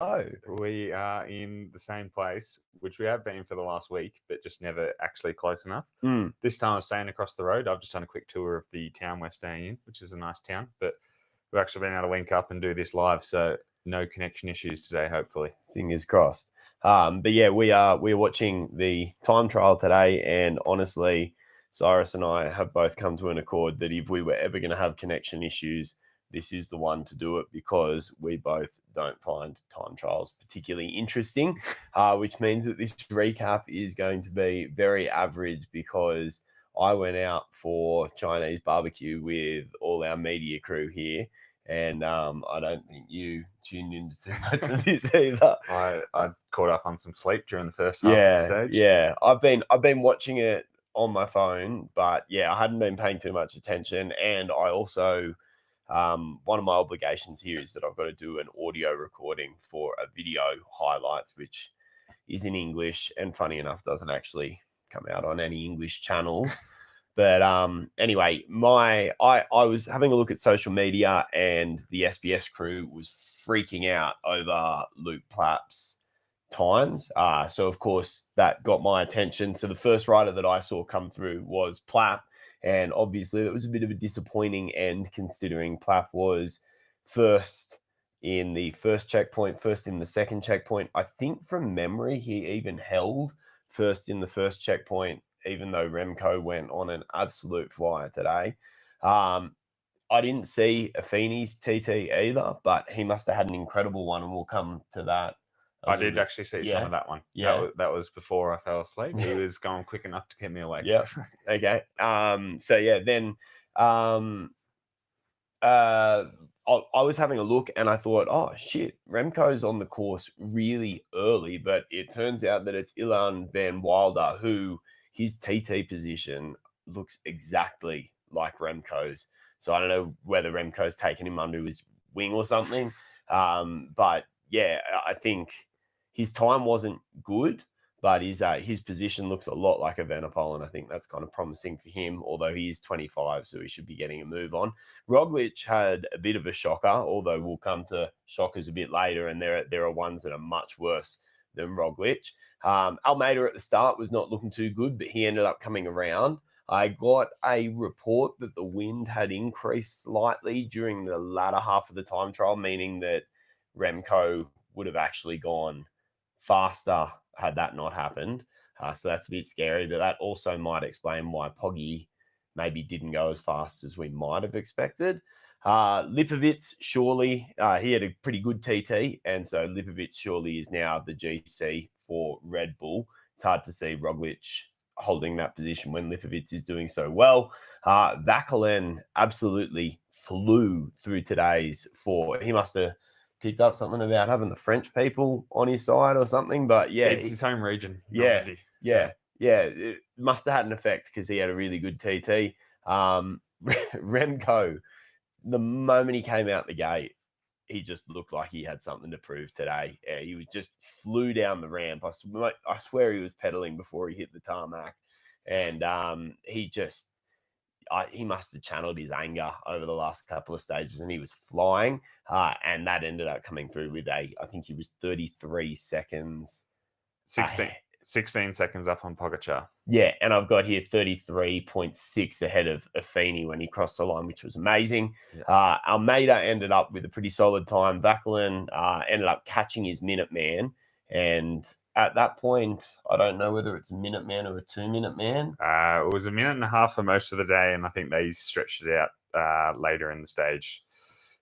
We are in the same place, which we have been for the last week, but just never actually close enough. This time I was staying across the road. I've just done a quick tour of the town we're staying in, which is a nice town, but we've actually been able to link up and do this live, so no connection issues today, hopefully. Fingers crossed. But yeah, we're watching the time trial today, and honestly, Cyrus and I have both come to an accord that if we were ever going to have connection issues, this is the one to do it, because we both don't find time trials particularly interesting, which means that this recap is going to be very average, because I went out for Chinese barbecue with all our media crew here, and I don't think you tuned into too much of this either. I caught up on some sleep during the first half of the stage. Yeah. I've been watching it on my phone, but yeah, I hadn't been paying too much attention. And I also, one of my obligations here is that I've got to do an audio recording for a video highlights, which is in English, and funny enough, doesn't actually come out on any English channels. But anyway, I was having a look at social media, and the SBS crew was freaking out over Luke Plapp's times. So of course that got my attention. So the first rider that I saw come through was Plapp, and obviously that was a bit of a disappointing end, considering Plapp was first in the first checkpoint, first in the second checkpoint. I think from memory he even held first in the first checkpoint, even though Remco went on an absolute flyer today. I didn't see Affini's TT either, but he must have had an incredible one, and we'll come to that. I did actually see some of that one. Yeah. That was before I fell asleep. He was going quick enough to get me awake. Yeah. Okay. So yeah, then I was having a look, and I thought, oh shit, Remco's on the course really early, but it turns out that it's Ilan van Wilder, who his TT position looks exactly like Remco's. So I don't know whether Remco's taken him under his wing or something. But yeah, I think his time wasn't good, but his position looks a lot like Evenepoel, and I think that's kind of promising for him, although he is 25, so he should be getting a move on. Roglic had a bit of a shocker, although we'll come to shockers a bit later, and there are ones that are much worse than Roglic. Almeida at the start was not looking too good, but he ended up coming around. I got a report that the wind had increased slightly during the latter half of the time trial, meaning that Remco would have actually gone faster had that not happened. So that's a bit scary, but that also might explain why Poggy maybe didn't go as fast as we might have expected. Lipovic, surely, he had a pretty good TT, and so Lipovic surely is now the GC for Red Bull. It's hard to see Roglic holding that position when Lipovic is doing so well. Vauquelin absolutely flew through today's four. He must have picked up something about having the French people on his side or something, but yeah. It's his home region. Yeah, Normandy, yeah. It must have had an effect because he had a really good TT. Remco, the moment he came out the gate, he just looked like he had something to prove today. He was just flew down the ramp. I swear he was pedaling before he hit the tarmac, and he must have channeled his anger over the last couple of stages, and he was flying, and that ended up coming through with I think he was 33 seconds. 16 seconds up on Pogačar. Yeah, and I've got here 33.6 ahead of Affini when he crossed the line, which was amazing. Yeah. Almeida ended up with a pretty solid time. Vauquelin ended up catching his Minuteman, and at that point, I don't know whether it's a Minuteman or a 2-minute man. It was a minute and a half for most of the day, and I think they stretched it out later in the stage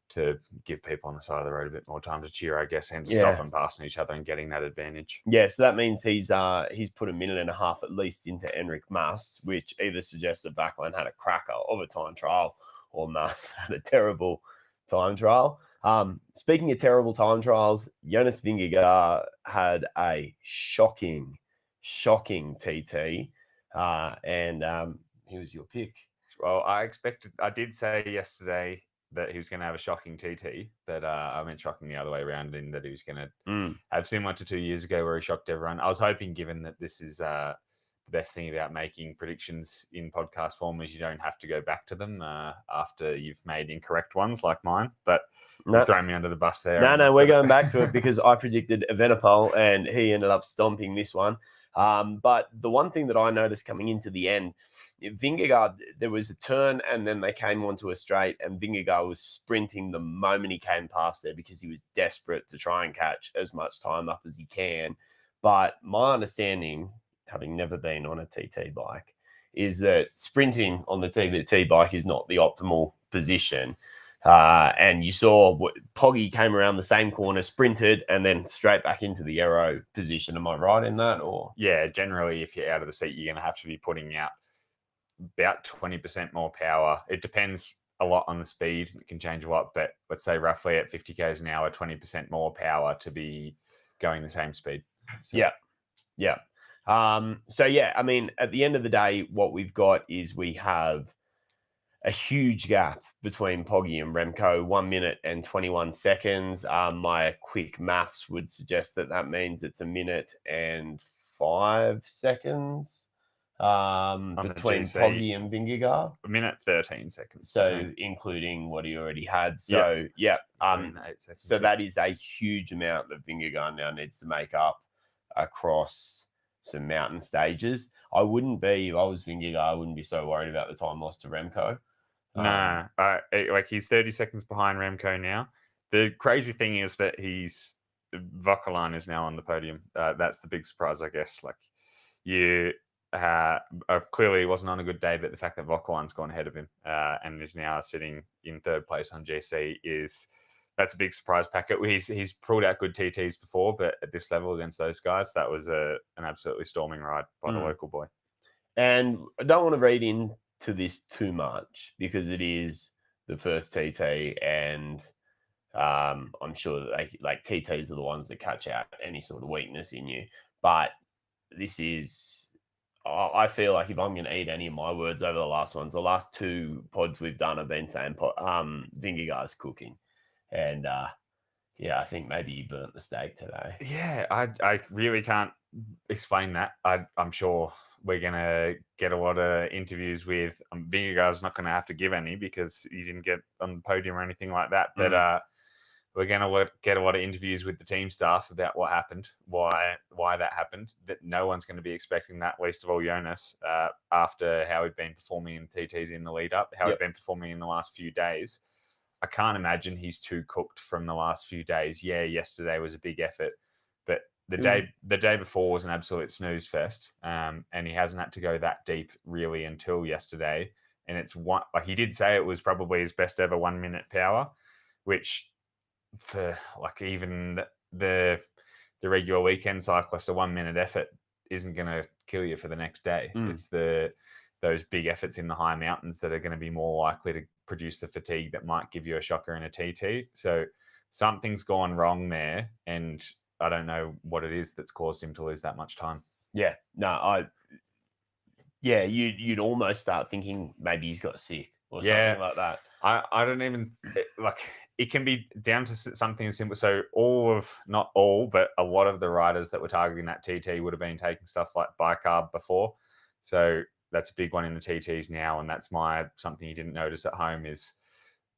to give people on the side of the road a bit more time to cheer, I guess, and to stop them passing each other and getting that advantage. Yeah, so that means he's put a minute and a half at least into Enric Mas, which either suggests that Vauquelin had a cracker of a time trial or Mas had a terrible time trial. Speaking of terrible time trials, Jonas Vingegaard had a shocking TT, and he was your pick. Well, I did say yesterday that he was going to have a shocking TT, but I meant shocking the other way around, in that he was going to have similar to 2 years ago where he shocked everyone. I was hoping, given that this is the best thing about making predictions in podcast form is you don't have to go back to them after you've made incorrect ones like mine. But you've thrown me under the bus there. No, we're going back to it because I predicted Evenepoel and he ended up stomping this one. But the one thing that I noticed coming into the end, Vingegaard, there was a turn and then they came onto a straight and Vingegaard was sprinting the moment he came past there because he was desperate to try and catch as much time up as he can. But my understanding, having never been on a TT bike, is that sprinting on the TT bike is not the optimal position. And you saw Poggy came around the same corner, sprinted, and then straight back into the aero position. Am I right in that? Or yeah, generally, if you're out of the seat, you're going to have to be putting out about 20% more power. It depends a lot on the speed. It can change a lot, but let's say roughly at 50 k's an hour, 20% more power to be going the same speed. So. Yeah. So yeah, I mean, at the end of the day, what we've got is we have a huge gap between Poggy and Remco, 1 minute and 21 seconds. My quick maths would suggest that means it's 1 minute and 5 seconds between Poggy and Vingegaard. 1 minute 13 seconds. So including what he already had. So so that is a huge amount that Vingegaard now needs to make up across some mountain stages. I wouldn't be, if I was Vingegaard, I wouldn't be so worried about the time lost to Remco. Like he's 30 seconds behind Remco now. The crazy thing is that Vauquelin is now on the podium. That's the big surprise, I guess. Like clearly he wasn't on a good day, but the fact that Vauquelin's gone ahead of him and is now sitting in third place on GC that's a big surprise packet. He's pulled out good TTs before, but at this level against those guys, that was an absolutely storming ride by the local boy. And I don't want to read into this too much because it is the first TT, and I'm sure that like TTs are the ones that catch out any sort of weakness in you. But this is, I feel like if I'm going to eat any of my words over the last ones, the last two pods we've done have been saying Vingegaard's cooking. And I think maybe you burnt the steak today. Yeah, I really can't explain that. I'm sure we're going to get a lot of interviews with Vingegaard's not going to have to give any because he didn't get on the podium or anything like that. But we're going to get a lot of interviews with the team staff about what happened, why that happened. That no one's going to be expecting that, least of all Jonas, after how he'd been performing in TTs in the lead up, how he'd been performing in the last few days. I can't imagine he's too cooked from the last few days. Yeah, yesterday was a big effort, but the day before was an absolute snooze fest, and he hasn't had to go that deep really until yesterday. And it's he did say it was probably his best ever 1 minute power, which for like even the regular weekend cyclist, a 1 minute effort isn't going to kill you for the next day. It's those big efforts in the high mountains that are going to be more likely to produce the fatigue that might give you a shocker in a TT. So something's gone wrong there, and I don't know what it is that's caused him to lose that much time. Yeah, no, you'd almost start thinking maybe he's got sick or something like that. I don't even like. It can be down to something as simple. So not all, but a lot of the riders that were targeting that TT would have been taking stuff like bicarb before. So that's a big one in the TTs now, and that's something you didn't notice at home is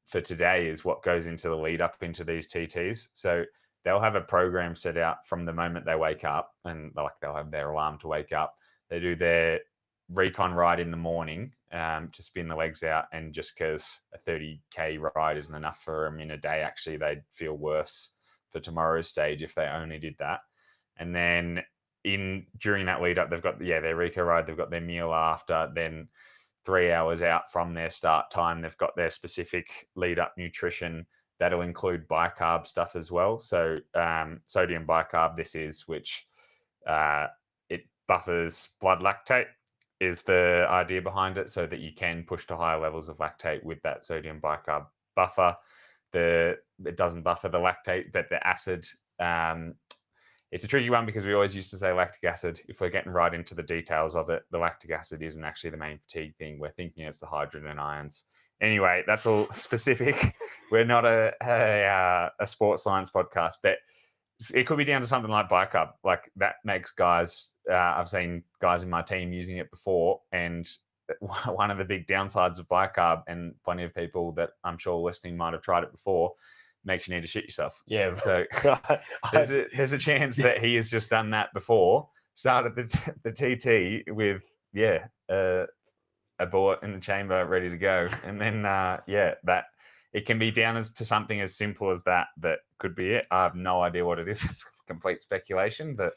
for today is what goes into the lead up into these TTs. So they'll have a program set out from the moment they wake up, and they'll have their alarm to wake up. They do their recon ride in the morning to spin the legs out, and just because a 30k ride isn't enough for them in a day, actually they'd feel worse for tomorrow's stage if they only did that. And then during that lead up, they've got their Reco ride, they've got their meal after, then 3 hours out from their start time, they've got their specific lead up nutrition that'll include bicarb stuff as well. So sodium bicarb, which it buffers blood lactate is the idea behind it, so that you can push to higher levels of lactate with that sodium bicarb buffer. It doesn't buffer the lactate, but the acid, it's a tricky one because we always used to say lactic acid. If we're getting right into the details of it, the lactic acid isn't actually the main fatigue thing. We're thinking it's the hydrogen ions. Anyway, that's all specific. We're not a sports science podcast, but it could be down to something like bicarb. Like that makes guys I've seen guys in my team using it before, and one of the big downsides of bicarb, and plenty of people that I'm sure listening might have tried it before, makes you need to shit yourself. Yeah. So there's a chance that he has just done that before, started the TT with a bullet in the chamber ready to go, and then that it can be down to something as simple as that could be it. I have no idea what it is. It's complete speculation, but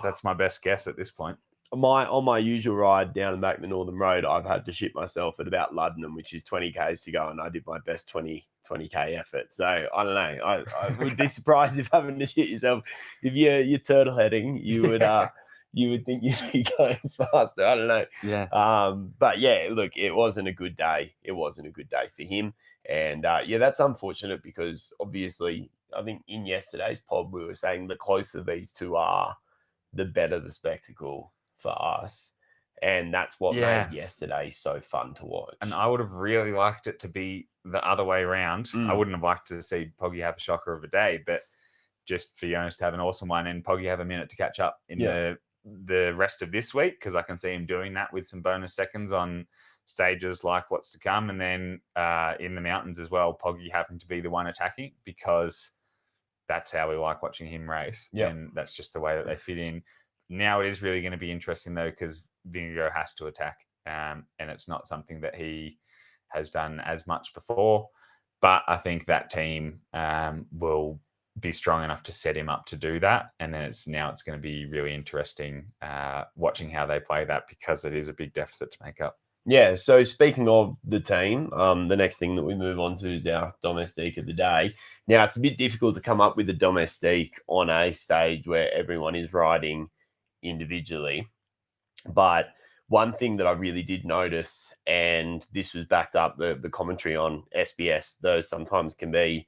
that's my best guess at this point. On my usual ride down and back the Northern Road, I've had to shit myself at about Luddenham, which is 20 k's to go, and I did my best 20k effort. So I don't know. I would be surprised if having to shit yourself, if you're turtle heading, you would think you'd be going faster. I don't know. Yeah. But yeah, look, it wasn't a good day. It wasn't a good day for him, and that's unfortunate because obviously, I think in yesterday's pod we were saying the closer these two are, the better the spectacle for us, and that's what made yesterday so fun to watch. And I would have really liked it to be the other way around. I wouldn't have liked to see Poggy have a shocker of a day, but just for Jonas to have an awesome one and Poggy have a minute to catch up in the rest of this week, because I can see him doing that with some bonus seconds on stages like what's to come, and then in the mountains as well, Poggy having to be the one attacking, because that's how we like watching him race, and that's just the way that they fit in. Now it is really going to be interesting though, because Vingegaard has to attack, and it's not something that he has done as much before. But I think that team will be strong enough to set him up to do that, and then it's going to be really interesting watching how they play that, because it is a big deficit to make up. Yeah, so speaking of the team, the next thing that we move on to is our domestique of the day. Now, it's a bit difficult to come up with a domestique on a stage where everyone is riding individually. But one thing that I really did notice, and this was backed up, the commentary on SBS, though sometimes can be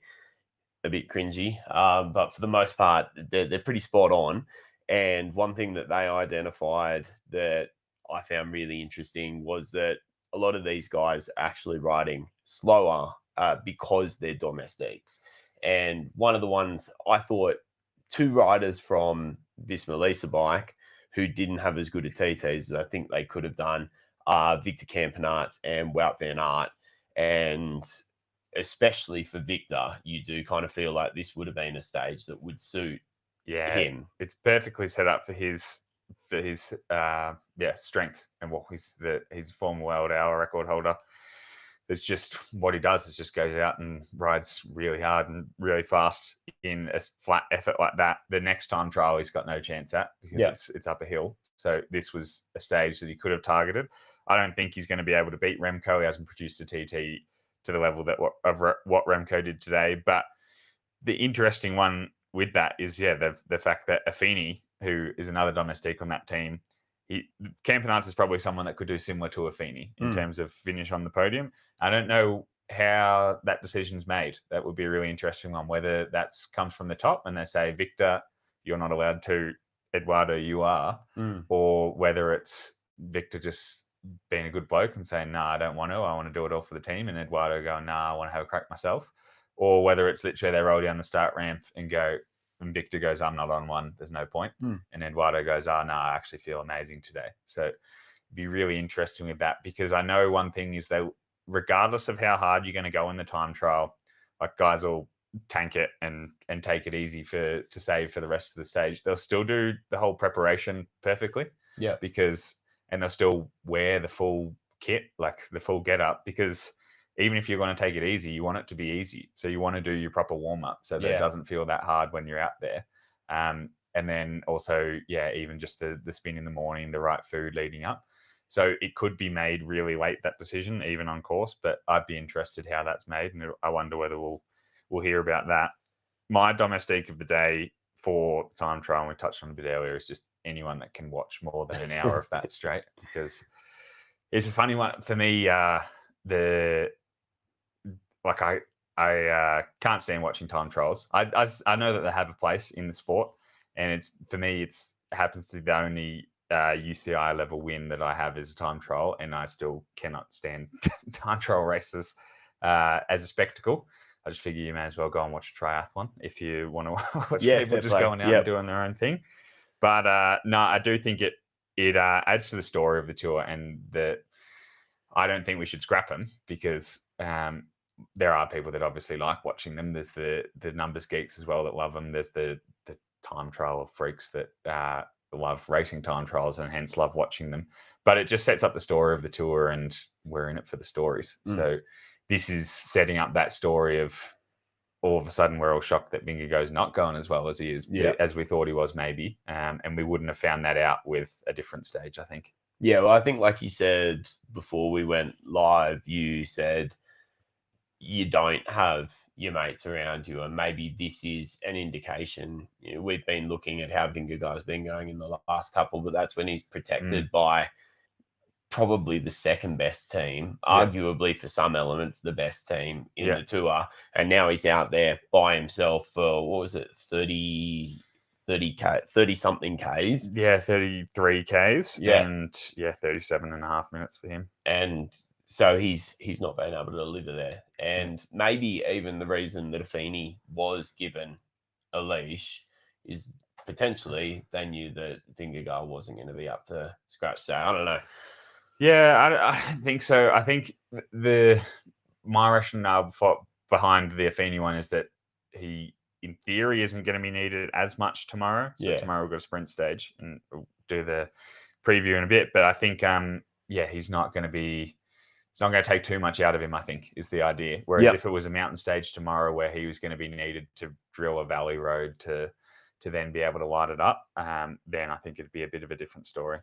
a bit cringy, but for the most part, they're pretty spot on. And one thing that they identified that I found really interesting was that a lot of these guys are actually riding slower because they're domestiques. And one of the ones I thought, two riders from Visma Lease bike who didn't have as good a TTs as I think they could have done, Victor Campenaerts and Wout van Aert. And especially for Victor, you do kind of feel like this would have been a stage that would suit him. It's perfectly set up for his strength, and what he's former world hour record holder. It's just what he does is just goes out and rides really hard and really fast in a flat effort like that. The next time trial he's got no chance at, because it's up a hill. So this was a stage that he could have targeted. I don't think he's going to be able to beat Remco. He hasn't produced a TT to the level that what Remco did today. But the interesting one with that is the fact that Affini, who is another domestique on that team, Campenaerts is probably someone that could do similar to Affini in terms of finish on the podium. I don't know how that decision's made. That would be a really interesting one, whether that comes from the top and they say, Victor, you're not allowed to, Eduardo, you are, or whether it's Victor just being a good bloke and saying, I don't want to, I want to do it all for the team, and Eduardo going, I want to have a crack myself, or whether it's literally they roll down the start ramp and go, and Victor goes, I'm not on one, there's no point. And Eduardo goes, I actually feel amazing today. So it'd be really interesting with that, because I know one thing is that regardless of how hard you're going to go in the time trial, like guys will tank it and take it easy to save for the rest of the stage. They'll still do the whole preparation perfectly. Yeah. And they'll still wear the full kit, like the full get up, because even if you're going to take it easy, you want it to be easy. So you want to do your proper warm-up so that it doesn't feel that hard when you're out there. And then also, even just the spin in the morning, the right food leading up. So it could be made really late, that decision, even on course, but I'd be interested how that's made. And I wonder whether we'll hear about that. My domestique of the day for time trial, and we touched on a bit earlier, is just anyone that can watch more than an hour of that straight, because it's a funny one for me. I can't stand watching time trials. I know that they have a place in the sport, and it's, for me, it happens to be the only UCI level win that I have is a time trial, and I still cannot stand time trial races as a spectacle. I just figure you may as well go and watch a triathlon if you want to watch people just going out and doing their own thing. But no, I do think it adds to the story of the tour, and I don't think we should scrap them because there are people that obviously like watching them. There's the numbers geeks as well that love them. There's the time trial freaks that love racing time trials and hence love watching them. But it just sets up the story of the tour, and we're in it for the stories. So this is setting up that story of all of a sudden we're all shocked that Vingegaard's not going as well as he is, as we thought he was maybe. And we wouldn't have found that out with a different stage, I think. Yeah, well, I think like you said before we went live, you said you don't have your mates around you, and maybe this is an indication. You know, we've been looking at how Vingegaard's been going in the last couple, but that's when he's protected by probably the second best team, arguably for some elements the best team in the tour, and now he's out there by himself for what was it, 30 something Ks. Yeah, 33 Ks. And 37.5 minutes for him. And so he's not been able to deliver there. And maybe even the reason that Affini was given a leash is potentially they knew that Vingegaard wasn't going to be up to scratch. So I don't know. Yeah, I don't think so. I think my rationale behind the Affini one is that he, in theory, isn't going to be needed as much tomorrow. So tomorrow we've got a sprint stage, and we'll do the preview in a bit. But I think, he's not going to take too much out of him, I think, is the idea. Whereas if it was a mountain stage tomorrow where he was going to be needed to drill a valley road to then be able to light it up, then I think it'd be a bit of a different story.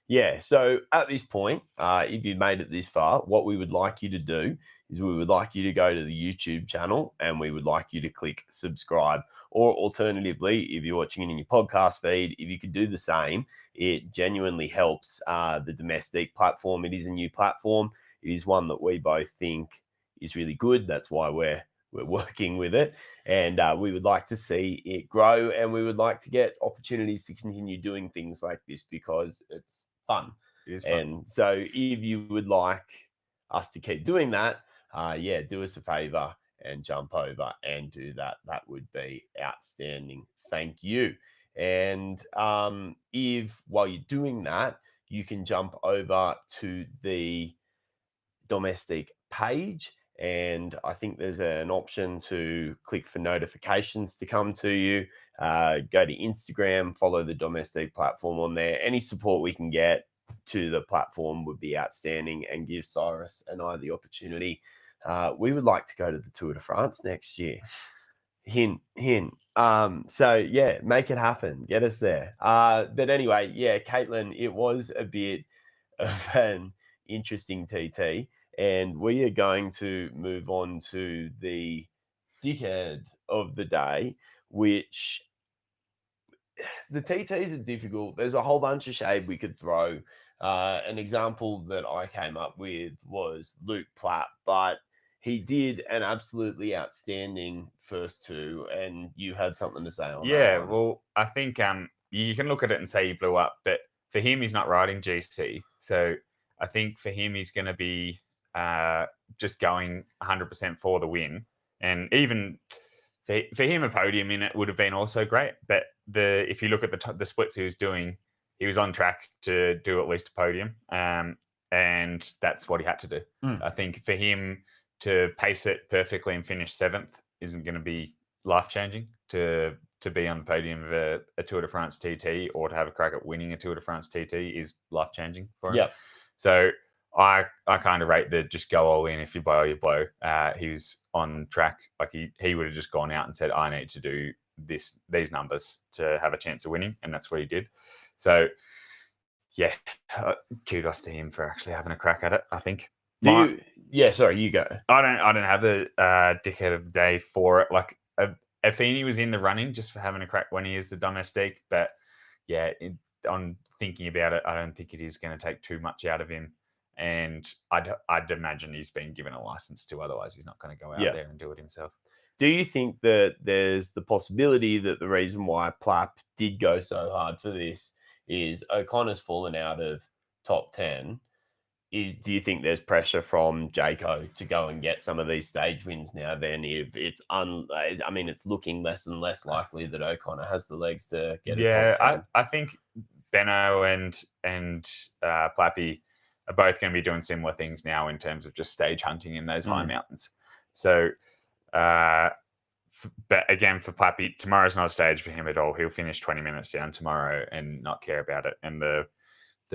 Yeah, so at this point, if you've made it this far, what we would like you to do is we would like you to go to the YouTube channel and we would like you to click subscribe. Or alternatively, if you're watching it in your podcast feed, if you could do the same, it genuinely helps the domestic platform. It is a new platform. It is one that we both think is really good. That's why we're working with it. And we would like to see it grow, and we would like to get opportunities to continue doing things like this because it's fun. It is fun. And so if you would like us to keep doing that, do us a favor and jump over and do that. That would be outstanding. Thank you. And if while you're doing that, you can jump over to the domestic page, and I think there's an option to click for notifications to come to you. Go to Instagram, follow the domestic platform on there. Any support we can get to the platform would be outstanding and give Cyrus and I the opportunity. We would like to go to the Tour de France next year. Hint. So make it happen. Get us there. But anyway, Caitlin, it was a bit of an interesting TT. And we are going to move on to the dickhead of the day, which the TTs are difficult. There's a whole bunch of shade we could throw. An example that I came up with was Luke Plapp, but he did an absolutely outstanding first two, and you had something to say on that. Yeah, well, I think you can look at it and say he blew up, but for him, he's not riding GC. So I think for him, he's going to be just going 100% for the win. And even for him, a podium in it would have been also great. But if you look at the splits he was doing, he was on track to do at least a podium. And that's what he had to do. I think for him to pace it perfectly and finish 7th isn't going to be life-changing. To be on the podium of a Tour de France TT or to have a crack at winning a Tour de France TT is life-changing for him. Yep. So I kind of rate the just go all in. If you blow, you blow. He was on track. Like he would have just gone out and said, I need to do these numbers to have a chance of winning. And that's what he did. So kudos to him for actually having a crack at it, I think. Sorry, you go. I don't have the dickhead of the day for it. Like Affini was in the running just for having a crack when he is the domestique. But on thinking about it, I don't think it is going to take too much out of him. And I'd imagine he's been given a license to, otherwise he's not going to go out there and do it himself. Do you think that there's the possibility that the reason why Plapp did go so hard for this is O'Connor's fallen out of top 10? do you think there's pressure from Jayco to go and get some of these stage wins now? Then, if it's I mean, it's looking less and less likely that O'Connor has the legs to get a top 10. I think Benno and Plappy are both going to be doing similar things now in terms of just stage hunting in those high mountains. So, but again, for Plappy, tomorrow's not a stage for him at all. He'll finish 20 minutes down tomorrow and not care about it, and the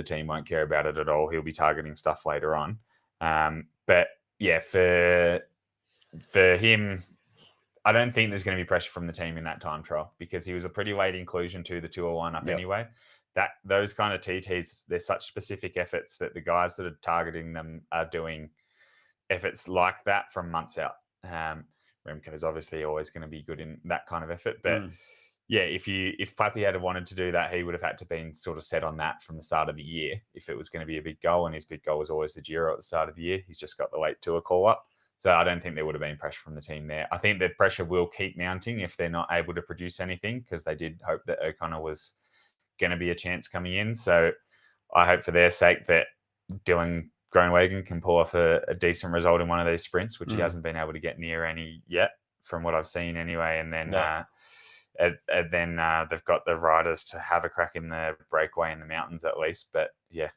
team won't care about it at all. He'll be targeting stuff later on. But yeah, for him, I don't think there's going to be pressure from the team in that time trial because he was a pretty late inclusion to the 201 up anyway. Those kind of TTs, they're such specific efforts that the guys that are targeting them are doing efforts like that from months out. Remco is obviously always going to be good in that kind of effort, but yeah, if Plappy had wanted to do that, he would have had to been sort of set on that from the start of the year if it was going to be a big goal, and his big goal was always the Giro at the start of the year. He's just got the late tour call up. So I don't think there would have been pressure from the team there. I think the pressure will keep mounting if they're not able to produce anything, because they did hope that O'Connor was going to be a chance coming in. So I hope for their sake that Dylan Groenewegen can pull off a decent result in one of these sprints, which he hasn't been able to get near any yet from what I've seen anyway. And then they've got the riders to have a crack in the breakaway in the mountains at least. But yeah,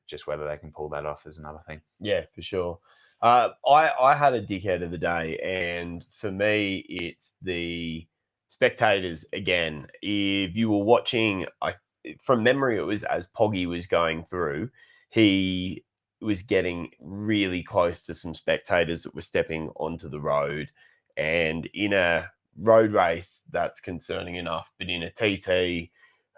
just whether they can pull that off is another thing. Yeah, for sure. I had a dickhead of the day, and for me, it's the spectators again. If you were watching, from memory, it was as Poggy was going through, he was getting really close to some spectators that were stepping onto the road, and in a road race, that's concerning enough. But in a TT,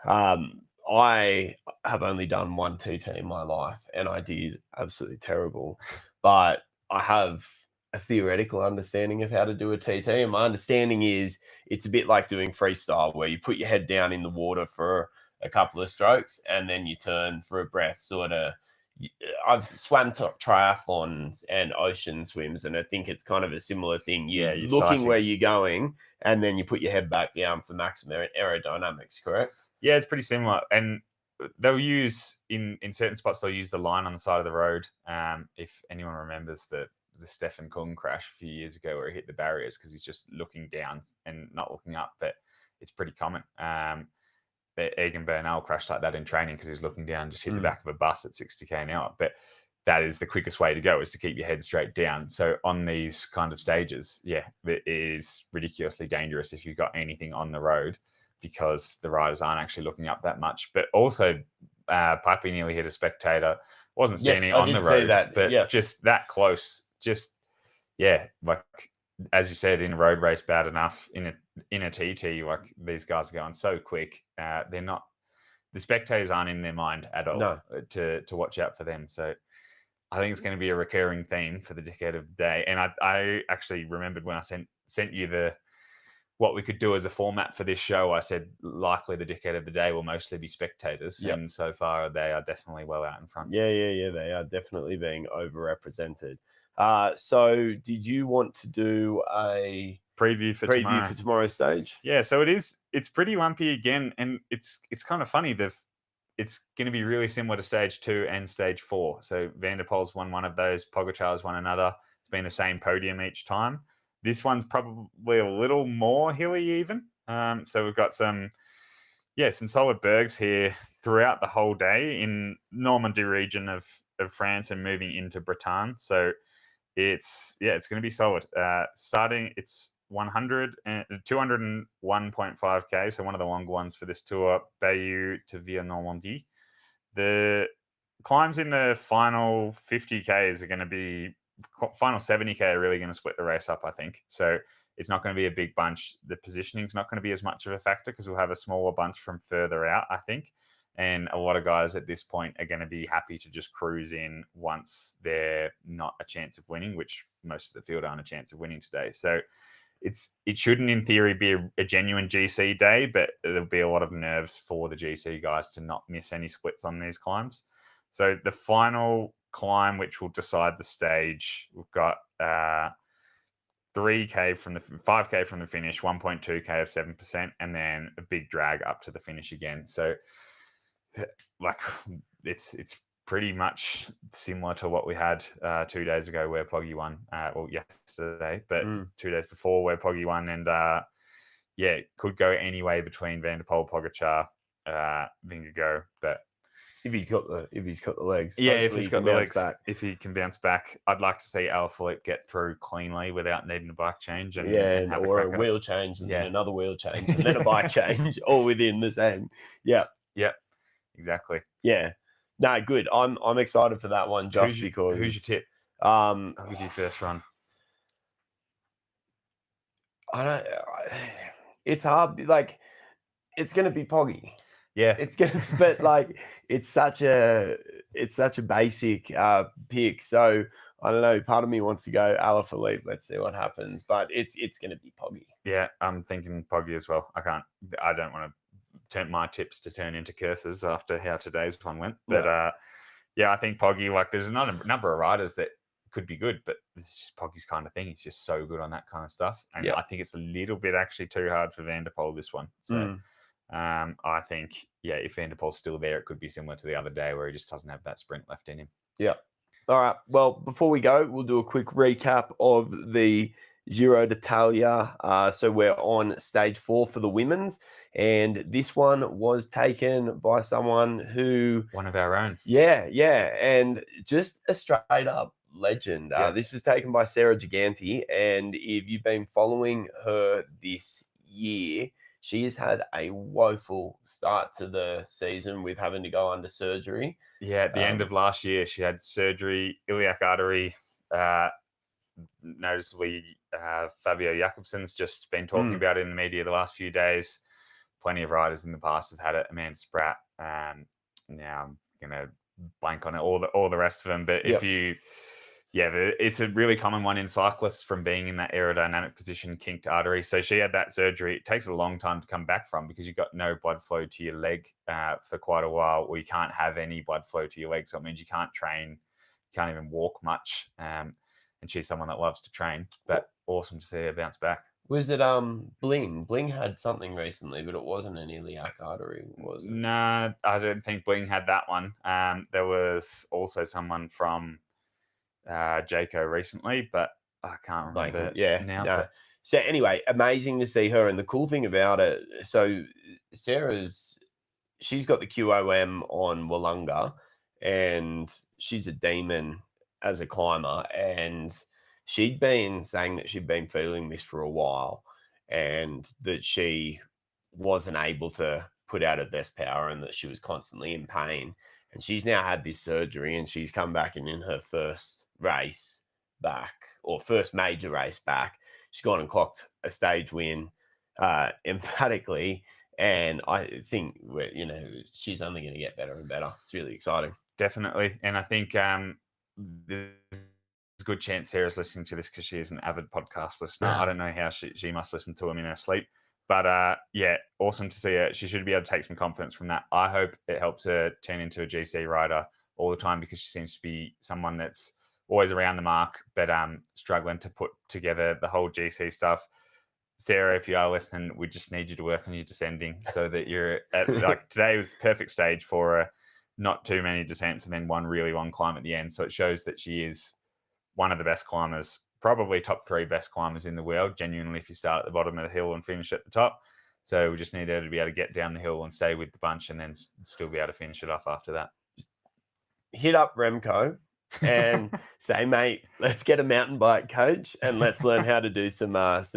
I have only done one TT in my life, and I did absolutely terrible. But I have a theoretical understanding of how to do a TT, and my understanding is it's a bit like doing freestyle, where you put your head down in the water for a couple of strokes, and then you turn for a breath, sort of. I've swam triathlons and ocean swims, and I think it's kind of a similar thing. You're looking sighting where you're going, and then you put your head back down for maximum aerodynamics, correct? Yeah, it's pretty similar. And they'll use, in certain spots, they'll use the line on the side of the road. If anyone remembers the Stefan Kung crash a few years ago where he hit the barriers because he's just looking down and not looking up, but it's pretty common. Egan Bernal crashed like that in training because he was looking down, just hit the back of a bus at 60k an hour. But that is the quickest way to go, is to keep your head straight down. So on these kind of stages, yeah, it is ridiculously dangerous if you've got anything on the road, because the riders aren't actually looking up that much. But also, Plappy nearly hit a spectator. Wasn't standing on the road, but just that close. Just, yeah, like as you said, in a road race, bad enough. In a TT, like these guys are going so quick. They're not. The spectators aren't in their mind at all to watch out for them. So I think it's going to be a recurring theme for the decade of the day. And I actually remembered when I sent you what we could do as a format for this show. I said likely the decade of the day will mostly be spectators, and so far they are definitely well out in front. Yeah, they are definitely being overrepresented. So did you want to do a preview for tomorrow's stage? Yeah, so it's pretty lumpy again, and it's kind of funny. It's going to be really similar to stage 2 and stage 4. So Van der Poel's won one of those, Pogačar's won another. It's been the same podium each time. This one's probably a little more hilly even. So we've got some solid bergs here throughout the whole day in Normandy region of France and moving into Bretagne. So it's going to be solid. Starting, it's 201.5k, so one of the longer ones for this tour, Bayeux to Via Normandie. The climbs in the final 50k's are going to be, final 70k are really going to split the race up, I think. So it's not going to be a big bunch. The positioning's not going to be as much of a factor because we'll have a smaller bunch from further out, I think. And a lot of guys at this point are going to be happy to just cruise in once they're not a chance of winning, which most of the field aren't a chance of winning today. So it shouldn't, in theory, be a genuine GC day, but there'll be a lot of nerves for the GC guys to not miss any splits on these climbs. So the final climb, which will decide the stage, we've got 5k from the finish, 1.2k of 7%, and then a big drag up to the finish again. So like it's pretty much similar to what we had 2 days ago where Poggy won. Well, yesterday, but 2 days before where Poggy won. And it could go any way between Van der Poel, Pogačar, Vingegaard. But if he's got the legs, if he's got the legs, if he can bounce back, I'd like to see Alaphilippe get through cleanly without needing a bike change and have or a wheel change and then another wheel change and then a bike change, all within the same. Yeah, exactly. Yeah, no, good. I'm excited for that one because who's your tip? I'll give you first run. It's hard. Like, it's going to be Poggy. Yeah, but it's such a basic pick. So I don't know. Part of me wants to go Alaphilippe. Let's see what happens. But it's going to be Poggy. Yeah, I'm thinking Poggy as well. I don't want to turn my tips to turn into curses after how today's one went. But I think Poggy. Like, there's a number of riders that could be good, but this is just Poggy's kind of thing. He's just so good on that kind of stuff. And I think it's a little bit actually too hard for Van der Poel this one. So. I think, if Van der Poel's still there, it could be similar to the other day where he just doesn't have that sprint left in him. Yeah. All right. Well, before we go, we'll do a quick recap of the Giro d'Italia. So we're on stage 4 for the women's, and this one was taken by someone who... One of our own. Yeah. And just a straight up legend. This was taken by Sarah Gigante, and if you've been following her this year... She has had a woeful start to the season with having to go under surgery. Yeah, at the end of last year, she had surgery, iliac artery. Noticeably, Fabio Jakobsen's just been talking about it in the media the last few days. Plenty of riders in the past have had it. Amanda Spratt. Now I'm going to blank on it, all the rest of them. But if you... it's a really common one in cyclists from being in that aerodynamic position, kinked artery. So she had that surgery. It takes a long time to come back from because you've got no blood flow to your leg for quite a while, or you can't have any blood flow to your leg. So it means you can't train, you can't even walk much. And she's someone that loves to train, but awesome to see her bounce back. Was it Bling? Bling had something recently, but it wasn't an iliac artery, was it? No, I don't think Bling had that one. There was also someone from... Jaco recently, but I can't remember now. No. So anyway, amazing to see her. And the cool thing about it, so she's got the QOM on Wollonga, and she's a demon as a climber. And she'd been saying that she'd been feeling this for a while, and that she wasn't able to put out her best power, and that she was constantly in pain. And she's now had this surgery, and she's come back, and in her first race back, or first major race back, she's gone and clocked a stage win emphatically. And I think, she's only going to get better and better. It's really exciting. Definitely. And I think there's a good chance Sarah's listening to this because she is an avid podcast listener. I don't know how she must listen to him in her sleep. But awesome to see her. She should be able to take some confidence from that. I hope it helps her turn into a GC rider all the time, because she seems to be someone that's always around the mark, but struggling to put together the whole GC stuff. Sarah, if you are listening, we just need you to work on your descending so that you're at, today was the perfect stage for her. Not too many descents and then one really long climb at the end. So it shows that she is one of the best climbers, probably top 3 best climbers in the world, genuinely, if you start at the bottom of the hill and finish at the top. So we just need her to be able to get down the hill and stay with the bunch and then still be able to finish it off after that. Hit up Remco and say, mate, let's get a mountain bike coach and let's learn how to do some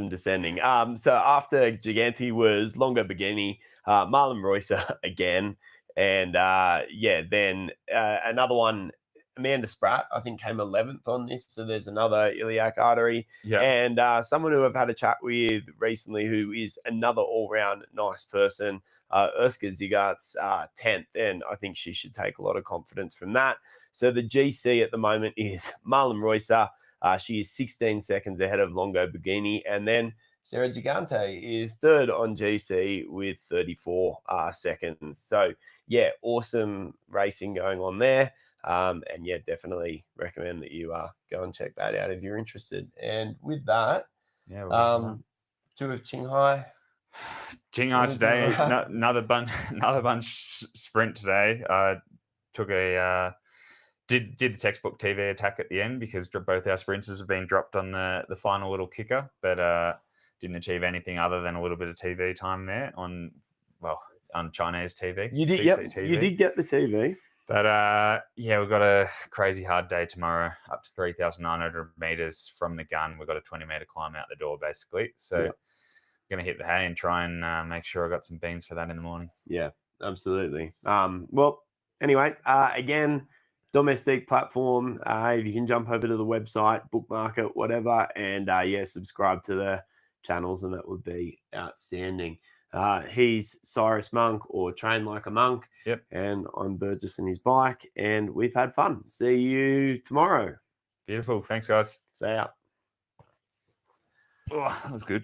descending. So after Gigante was Longo Borghini, Marlon Reusser again. And then another one, Amanda Spratt, I think, came 11th on this. So there's another iliac artery. Yeah. And someone who I've had a chat with recently, who is another all-round nice person, Urska Zigart's 10th. And I think she should take a lot of confidence from that. So the GC at the moment is Marlon Reusser. She is 16 seconds ahead of Longo Borghini. And then Sarah Gigante is 3rd on GC with 34 seconds. So, awesome racing going on there. Definitely recommend that you go and check that out if you're interested. And with that, Tour of Qinghai. Qinghai today, another bunch sprint today. Took a did the textbook TV attack at the end because both our sprinters have been dropped on the final little kicker, but didn't achieve anything other than a little bit of TV time there on Chinese TV. You did, CCTV. you did get the TV. But yeah, we've got a crazy hard day tomorrow, up to 3,900 meters from the gun. We've got a 20-meter climb out the door, basically. So I'm going to hit the hay and try and make sure I got some beans for that in the morning. Yeah, absolutely. Well, anyway, again, domestic platform. If you can jump over to the website, bookmark it, whatever, and subscribe to the channels, and that would be outstanding. He's Cyrus Monk, or Train Like a Monk. Yep. And I'm Burgess and his bike, and we've had fun. See you tomorrow. Beautiful. Thanks, guys. See ya. Oh, that was good.